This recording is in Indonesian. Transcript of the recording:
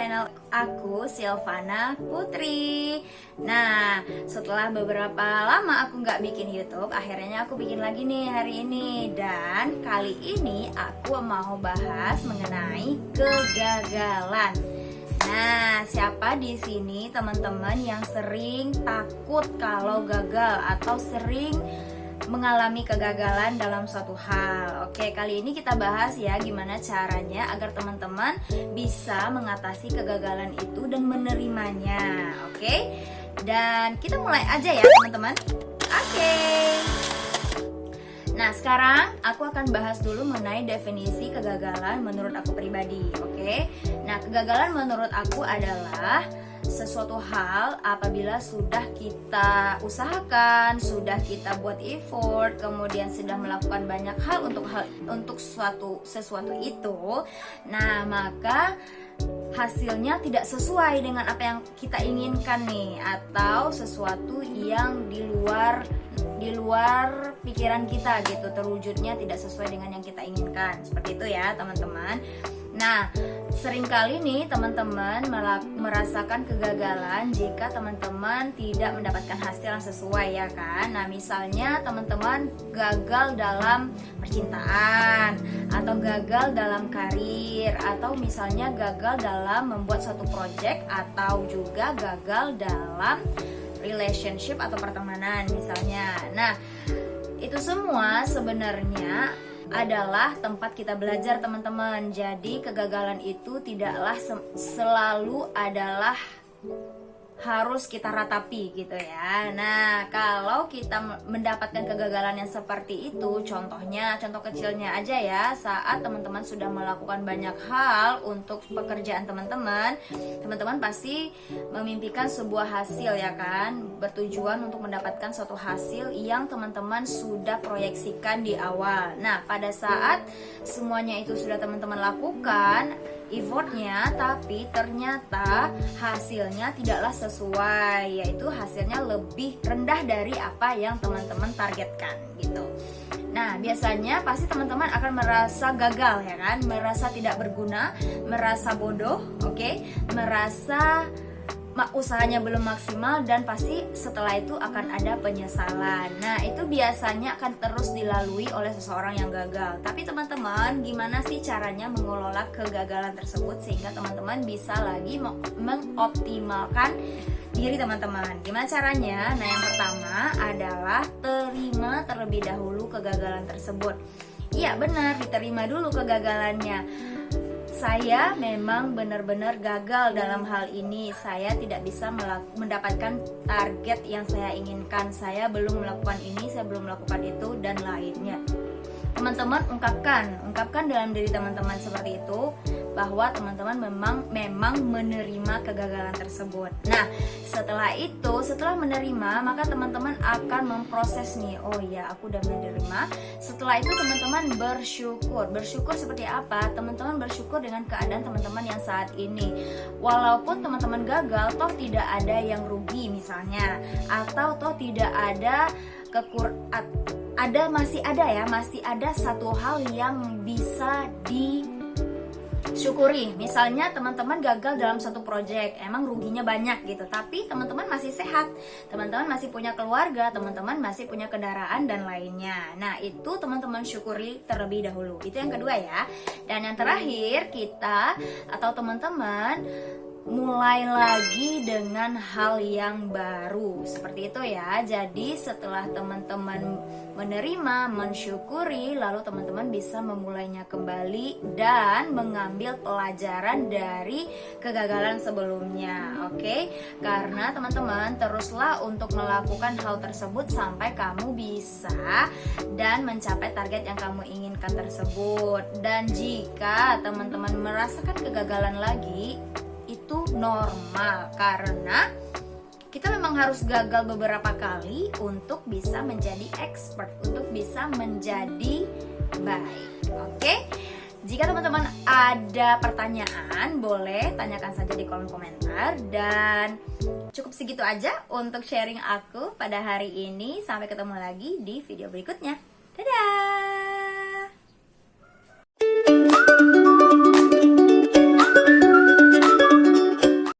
channel aku, Silvana Putri. Nah, setelah beberapa lama aku nggak bikin YouTube, akhirnya aku bikin lagi nih hari ini. Dan kali ini aku mau bahas mengenai kegagalan. Nah, siapa di sini teman-teman yang sering takut kalau gagal atau sering mengalami kegagalan dalam suatu hal? Oke, kali ini kita bahas ya gimana caranya agar teman-teman bisa mengatasi kegagalan itu dan menerimanya. Oke, dan kita mulai aja ya teman-teman. Oke. Nah, sekarang aku akan bahas dulu mengenai definisi kegagalan menurut aku pribadi. Oke, nah kegagalan menurut aku adalah sesuatu hal apabila sudah kita usahakan, sudah kita buat effort, kemudian sudah melakukan banyak hal untuk sesuatu itu, nah maka hasilnya tidak sesuai dengan apa yang kita inginkan nih, atau sesuatu yang di luar pikiran kita gitu, terwujudnya tidak sesuai dengan yang kita inginkan. Seperti itu ya teman-teman. Nah, seringkali nih teman-teman merasakan kegagalan jika teman-teman tidak mendapatkan hasil yang sesuai, ya kan? Nah, misalnya teman-teman gagal dalam percintaan, atau gagal dalam karir, atau misalnya gagal dalam membuat suatu project, atau juga gagal dalam relationship atau pertemanan misalnya. Nah, itu semua sebenarnya adalah tempat kita belajar teman-teman. Jadi kegagalan itu tidaklah selalu adalah harus kita ratapi gitu ya. Nah, kalau kita mendapatkan kegagalan yang seperti itu, contoh kecilnya aja ya, saat teman-teman sudah melakukan banyak hal untuk pekerjaan teman-teman pasti memimpikan sebuah hasil, ya kan, bertujuan untuk mendapatkan suatu hasil yang teman-teman sudah proyeksikan di awal. Nah, pada saat semuanya itu sudah teman-teman lakukan effortnya, tapi ternyata hasilnya tidaklah sesuai, yaitu hasilnya lebih rendah dari apa yang teman-teman targetkan gitu. Nah, biasanya pasti teman-teman akan merasa gagal, ya kan, merasa tidak berguna, merasa bodoh, merasa usahanya belum maksimal, dan pasti setelah itu akan ada penyesalan. Nah, itu biasanya akan terus dilalui oleh seseorang yang gagal. Tapi teman-teman, gimana sih caranya mengelola kegagalan tersebut sehingga teman-teman bisa lagi mengoptimalkan diri teman-teman? Gimana caranya? Nah, yang pertama adalah terima terlebih dahulu kegagalan tersebut. Iya, benar, diterima dulu kegagalannya. Saya memang benar-benar gagal dalam hal ini. Saya tidak bisa mendapatkan target yang saya inginkan. Saya belum melakukan ini, saya belum melakukan itu, dan lainnya. Teman-teman ungkapkan dalam diri teman-teman seperti itu, bahwa teman-teman memang menerima kegagalan tersebut. Nah, setelah menerima, maka teman-teman akan memproses nih, oh ya, aku udah menerima. Setelah itu teman-teman bersyukur seperti apa? Teman-teman bersyukur dengan keadaan teman-teman yang saat ini. Walaupun teman-teman gagal, toh tidak ada yang rugi misalnya, atau toh tidak ada masih ada satu hal yang bisa disyukuri. Misalnya teman-teman gagal dalam satu proyek, emang ruginya banyak gitu, tapi teman-teman masih sehat, teman-teman masih punya keluarga, teman-teman masih punya kendaraan dan lainnya. Nah, itu teman-teman syukuri terlebih dahulu. Itu yang kedua ya. Dan yang terakhir, kita atau teman-teman mulai lagi dengan hal yang baru, seperti itu ya. Jadi setelah teman-teman menerima, mensyukuri, lalu teman-teman bisa memulainya kembali dan mengambil pelajaran dari kegagalan sebelumnya. Oke, karena teman-teman teruslah untuk melakukan hal tersebut sampai kamu bisa dan mencapai target yang kamu inginkan tersebut. Dan jika teman-teman merasakan kegagalan lagi, itu normal, karena kita memang harus gagal beberapa kali untuk bisa menjadi expert, untuk bisa menjadi baik. Oke, jika teman-teman ada pertanyaan, boleh tanyakan saja di kolom komentar. Dan cukup segitu aja untuk sharing aku pada hari ini. Sampai ketemu lagi di video berikutnya. Dadah!